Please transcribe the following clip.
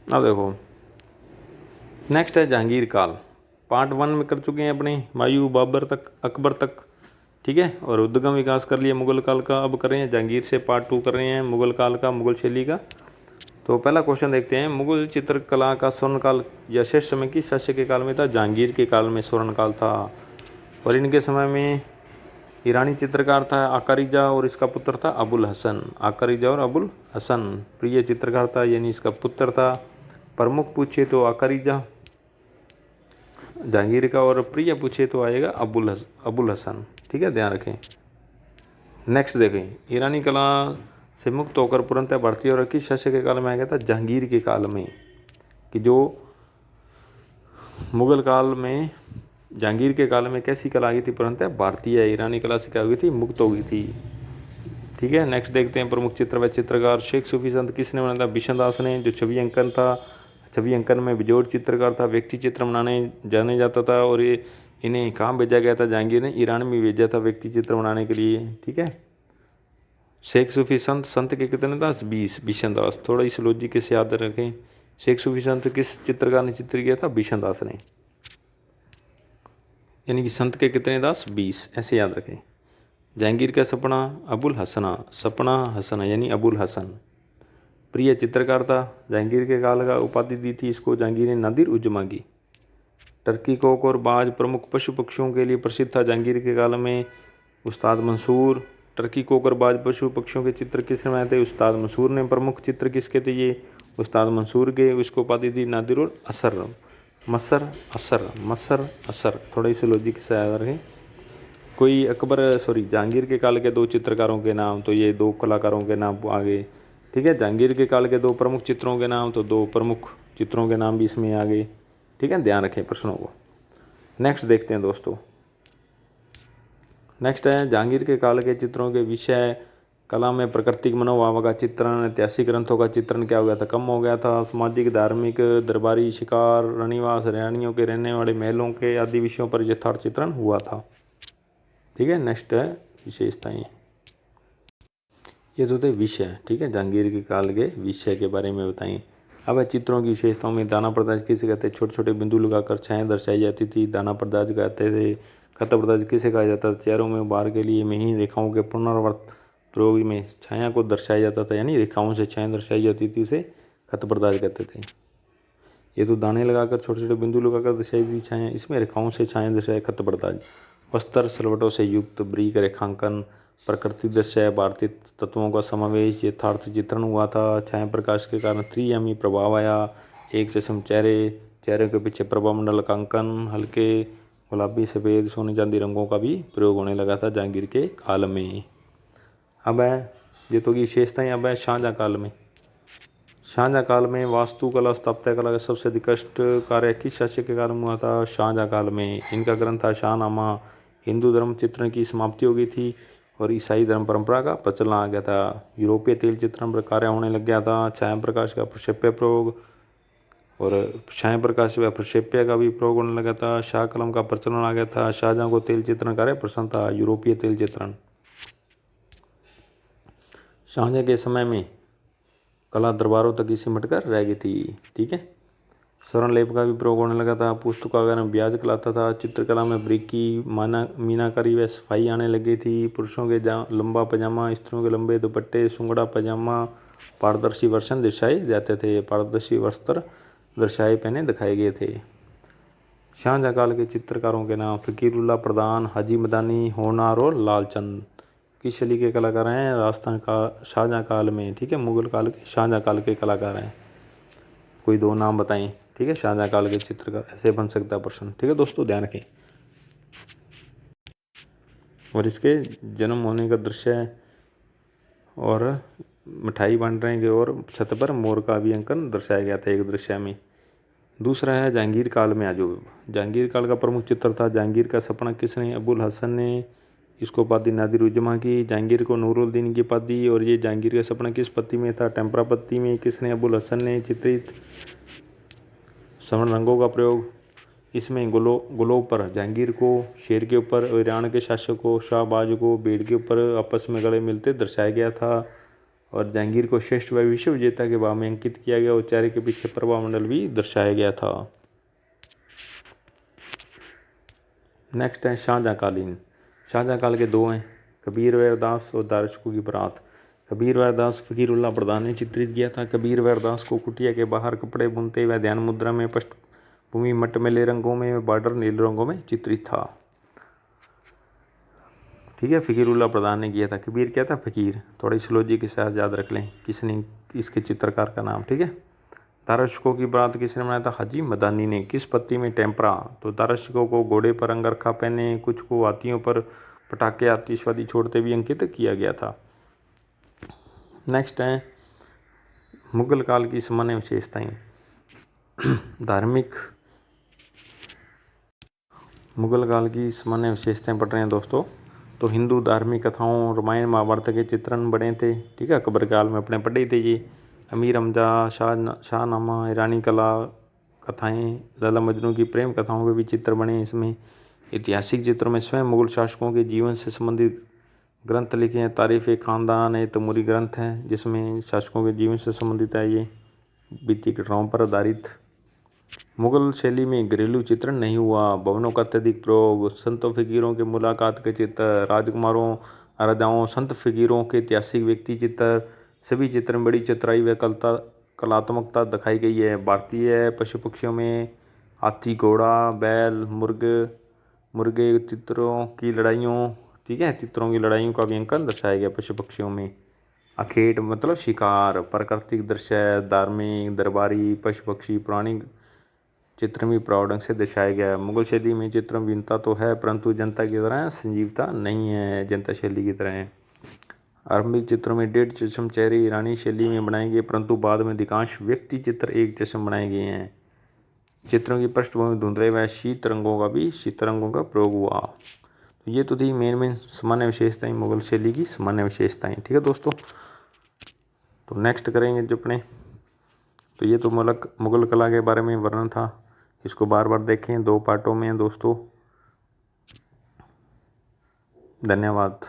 अब देखो नेक्स्ट है जहांगीर काल। पार्ट 1 में कर चुके हैं अपने हुमायूं बाबर तक, अकबर तक, ठीक है, और उद्गम विकास कर लिया मुगल काल का। अब कर रहे हैं जहांगीर से पार्ट 2 कर रहे हैं मुगल काल का, मुगल शैली का। तो पहला क्वेश्चन देखते हैं, मुगल चित्रकला का स्वर्ण काल या श्रेष्ठ समय किस शासक के काल में था? जहांगीर के काल में स्वर्ण काल था। और इनके समय में ईरानी चित्रकार था आकारीजा और इसका पुत्र था अबुल हसन। आकारीजा और अबुल हसन प्रिय चित्रकार था, यानी इसका पुत्र था। प्रमुख पूछे तो आकारीजा जहांगीर का, और प्रिय पूछे तो आएगा अबुल हसन, ठीक है, ध्यान रखें। नेक्स्ट देखें, ईरानी कला से मुक्त होकर पूर्णतः भारतीय और किस शासक के काल में आ गया था? जहांगीर के काल में। कि जो मुगल काल में जहांगीर के काल में कैसी कला आ गई थी? पूर्णतः भारतीय, ईरानी कला से क्या हो गई थी? मुक्त हो गई थी, ठीक है। नेक्स्ट देखते हैं, प्रमुख चित्र व चित्रकार शेख सूफी संत किसने बनाया था? बिशन दास ने। जो छवि अंकन था, छवि अंकन में बेजोड़ चित्रकार था, व्यक्ति चित्र बनाने जाने जाता था। और ये इन्हें कहाँ भेजा गया था? जहांगीर ने ईरान में भेजा था व्यक्ति चित्र बनाने के लिए, ठीक है। शेख सूफी संत, संत के कितने दास? 20। बिशन दास, थोड़ा इस लॉजिक से याद रखें। शेख सूफी संत किस चित्रकार ने चित्र किया था? बिशन दास ने। यानी कि संत के कितने दास? 20, ऐसे याद रखें। जहांगीर का सपना अबुल हसना, सपना हसना यानी अबुल हसन प्रिय चित्रकार था। जहांगीर के काल का उपाधि दी थी इसको जहांगीर ने नादिर उजमा की। टर्की कोक और बाज प्रमुख पशु पक्षियों के लिए प्रसिद्ध था जहांगीर के काल में। उस्ताद मंसूर। टर्की कोक और बाज पशु पक्षियों के चित्र किसने बनाए थे? उस्ताद मंसूर ने। प्रमुख चित्र किसके थे? ये उस्ताद मंसूर के। उसको उपाधि दी नादिर और असर, मसर असर, मसर असर, थोड़ा इसे लॉजिक से याद रखें। कोई जहांगीर के काल के 2 चित्रकारों के नाम, तो ये 2 कलाकारों के नाम आ गए, ठीक है। जहांगीर के काल के 2 प्रमुख चित्रों के नाम, तो 2 प्रमुख चित्रों के नाम भी इसमें आ गए, ठीक है, ध्यान रखें प्रश्नों को। नेक्स्ट देखते हैं दोस्तों। नेक्स्ट है जहांगीर के काल के चित्रों के विषय। कला में प्राकृतिक मनोभाव का चित्रण, ऐतिहासिक ग्रंथों का चित्रण क्या हो गया था? कम हो गया था। सामाजिक, धार्मिक, दरबारी, शिकार, रनिवास, रानियों के रहने वाले महलों के आदि विषयों पर यथार्थ चित्रण हुआ था, ठीक है। नेक्स्ट है विशेषताएं। ये तो थे विषय, ठीक है, जहांगीर के काल के विषय के बारे में बताएं। अब चित्रों की विशेषताओं में दाना प्रदाज किसे कहते हैं? छोटे छोटे बिंदु लगाकर छाया दर्शाई जाती थी, दाना प्रदाज कहते थे। खत प्रदाज किसे कहा जाता था? चेहरों में उभार के लिए महीन रेखाओं के पुनरावर्त प्रयोग में छाया को दर्शाया जाता था, यानी रेखाओं से छाया दर्शाई जाती थी, इसे खत प्रदाज कहते थे। ये तो दाने लगाकर छोटे छोटे बिंदु लगाकर दर्शाई दी छाया, इसमें रेखाओं से छाया दर्शाया खत प्रदाज। वस्त्र सलवटों से युक्त बारीक रेखांकन, प्रकृति दृश्य, भारतीय तत्वों का समावेश, यथार्थ चित्रण हुआ था। छाया प्रकाश के कारण त्रियामी प्रभाव आया। एक जैसे चेहरे, चेहरे के पीछे प्रभामंडल का अंकन, हल्के गुलाबी, सफ़ेद, सोने चांदी रंगों का भी प्रयोग होने लगा था जहांगीर के काल में। अब है ये तो की विशेषताएं। अब है शाहजहाँ काल में। शाहजहाँ काल में वास्तुकला, स्थापत्य कला का सबसे अधिकष्ट कार्य किस शासक के काल में हुआ था? शाहजहाँ काल में। इनका ग्रंथ था शाहनामा। हिंदू धर्म चित्रण की समाप्ति हो गई थी और ईसाई धर्म परंपरा का प्रचलन आ गया था। यूरोपीय तेल चित्रण पर कार्य होने लग गया था। छाया प्रकाश का प्रक्षेप्य प्रयोग और छाया प्रकाश व प्रक्षेप्य का भी प्रयोग होने लगा था। शाह कलम का प्रचलन आ गया था। शाहजहाँ को तेल चित्रण कार्य पसंद था, यूरोपीय तेल चित्रण। शाहजहाँ के समय में कला दरबारों तक ही सिमट कर रह गई थी, ठीक है। स्वर्ण लेप का भी प्रयोग होने लगा था। पुस्तकागार में ब्याज कलाता था। चित्रकला में बारीकी, मीनाकारी व सफाई आने लगी थी। पुरुषों के लंबा पजामा, स्त्रियों के लंबे दुपट्टे, सुंगड़ा पजामा, पारदर्शी वर्षन दर्शाए जाते थे। पारदर्शी वस्त्र दर्शाए पहने दिखाए गए थे। शाहजहाँ काल के चित्रकारों के नाम फ़कीरुल्लाह प्रधान, हाजी मदानी, होनार और लालचंद किस शैली के कलाकार हैं? राजस्थान का शाहजहाँ काल में, ठीक है, मुगल काल के शाहजहाँ काल के कलाकार हैं। कोई 2 नाम बताएं, ठीक है, शाहजहाँ काल के चित्रकार, ऐसे बन सकता है प्रश्न, ठीक है दोस्तों, ध्यान रखें। और इसके जन्म होने का दृश्य और मिठाई बांट रहे हैं और छत पर मोर का भी अंकन दर्शाया गया था एक दृश्य में। दूसरा है जहांगीर काल में। आजो जहांगीर काल का प्रमुख चित्र था जहांगीर का सपना किसने? अबुल हसन ने। इसको उपाधि नादिर उजमा की। जहांगीर को नूरुद्दीन की उपाधि। और ये जहांगीर का सपना किस पत्ती में था? टेम्परा पत्ती में। किसने? अबुल हसन ने। चित्रित स्वर्ण रंगों का प्रयोग, इसमें गुलों पर जहांगीर को शेर के ऊपर और ईरान के शासक को शाहबाज को भेड़ के ऊपर आपस में गले मिलते दर्शाया गया था। और जहांगीर को श्रेष्ठ व विश्व विजेता के भाव में अंकित किया गया और चेहरे के पीछे प्रभा मंडल भी दर्शाया गया था। नेक्स्ट है शाहजहाँकालीन। शाहजहाँ काल के दो हैं, कबीर दास और दारशकों की बारात। कबीर दास फकीरुल्लाह प्रधान ने चित्रित किया था। कबीर दास को कुटिया के बाहर कपड़े बुनते हुए ध्यान मुद्रा में पृष्ठभूमि मटमैले रंगों में, बॉर्डर नीले रंगों में चित्रित था। ठीक है, फकीरुल्लाह प्रधान ने किया था। कबीर क्या था? फकीर। थोड़ी स्लोजी के साथ याद रख लें किसने इसके चित्रकार का नाम। ठीक है, दारशकों की बारात किसने बनाया था? हाजी मदानी ने। किस पत्ती में टेम्परा? तो दारशकों को घोड़े पर अंगरखा पहने, कुछ को हाथियों पर पटाखे आतिशबाजी छोड़ते भी अंकित किया गया था। नेक्स्ट है मुगल काल की सामान्य विशेषताएं। धार्मिक मुगल काल की सामान्य विशेषताएं पढ़ रहे हैं दोस्तों। तो हिंदू धार्मिक कथाओं, रामायण महाभारत के चित्रण बने थे। ठीक है, अकबर काल में अपने पढ़े थे ये। अमीर हमजा, शाहनामा, ईरानी कला कथाएं, लैला मजनू की प्रेम कथाओं के भी चित्र बने इसमें। ऐतिहासिक चित्रों में स्वयं मुगल शासकों के जीवन से संबंधित ग्रंथ लिखे हैं। तारीफ ख़ानदान है तैमूरी ग्रंथ है जिसमें शासकों के जीवन से संबंधित है, ये बीती घटनाओं पर आधारित। मुगल शैली में घरेलू चित्रण नहीं हुआ। भवनों का अत्यधिक प्रयोग, संतों फकीरों के मुलाकात के चित्र, राजकुमारों, राजाओं, संत फकीरों के ऐतिहासिक व्यक्ति चित्र, सभी चित्र में बड़ी चतुराई व कलात्मकता दिखाई गई है। भारतीय पशु पक्षियों में हाथी, घोड़ा, बैल, मुर्गे चित्रों की लड़ाइयों, ठीक है, चित्रों की लड़ाइयों का भी अंकन दर्शाया गया पशु पक्षियों में। अखेट मतलब शिकार, प्राकृतिक दृश्य, धार्मिक, दरबारी, पशु पक्षी, पुरानी चित्र में प्रौढ़ ढंग से दर्शाया गया है। मुगल शैली में चित्र भिन्नता तो है परंतु जनता की तरह संजीवता नहीं है, जनता शैली की तरह है। आरंभिक चित्रों में 1.5 चश्म चेहरे ईरानी शैली में बनाए गए परंतु बाद में अधिकांश व्यक्ति चित्र 1 चश्म बनाए गए हैं। चित्रों की पृष्ठभूमि धुंधले व शीत रंगों का प्रयोग हुआ। तो ये तो थी मेन सामान्य विशेषताएं, मुगल शैली की सामान्य विशेषताएं। ठीक है दोस्तों, तो नेक्स्ट करेंगे जो अपने, तो ये तो मुगल कला के बारे में वर्णन था। इसको बार बार देखें, 2 पार्टों में दोस्तों। धन्यवाद।